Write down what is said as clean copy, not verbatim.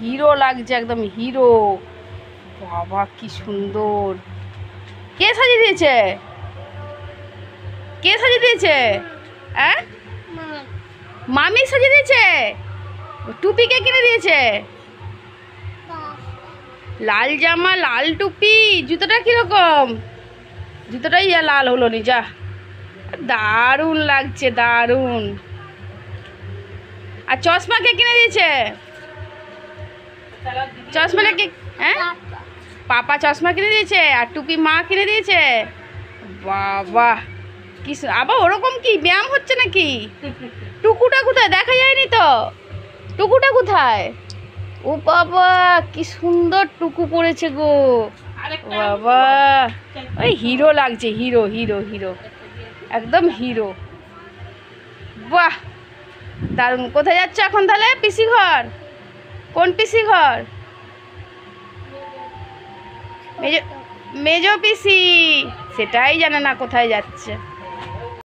Hero লাগছে, একদম hero. বাবা কি সুন্দর! কে সাজিয়ে দিয়েছে? কে সাজিয়ে দিয়েছে? হ্যাঁ, মামি সাজিয়ে দিয়েছে। টুপি কে কিনে দিয়েছে? লাল জামা, লাল টুপি, জুতোটা কিরকম? জুতোটাই যা লাল হলো নি, যা দারুণ লাগছে, দারুণ। আর চশমা কে কিনে দিয়েছে? চশমাটা কে? হ্যাঁ, পাপা চশমা কিনে দিয়েছে, আর টুপি মা কিনে দিয়েছে। বাবা কি আবার ওরকম কি ব্যায়াম হচ্ছে নাকি? টুকুটা কোথায়? দেখা যায়নি তো। টুকুটা কোথায়? ও বাবা কি সুন্দর টুকু পড়েছে গো। বাবা ওই হিরো লাগছে, হিরো হিরো হিরো, একদম হিরো। বাহ দারুণ। কোথায় যাচ্ছ এখন তাহলে? পিসি ঘর? কোন পিসি ঘর? মেজো পিসি? সেটাই জানে না কোথায় যাচ্ছে।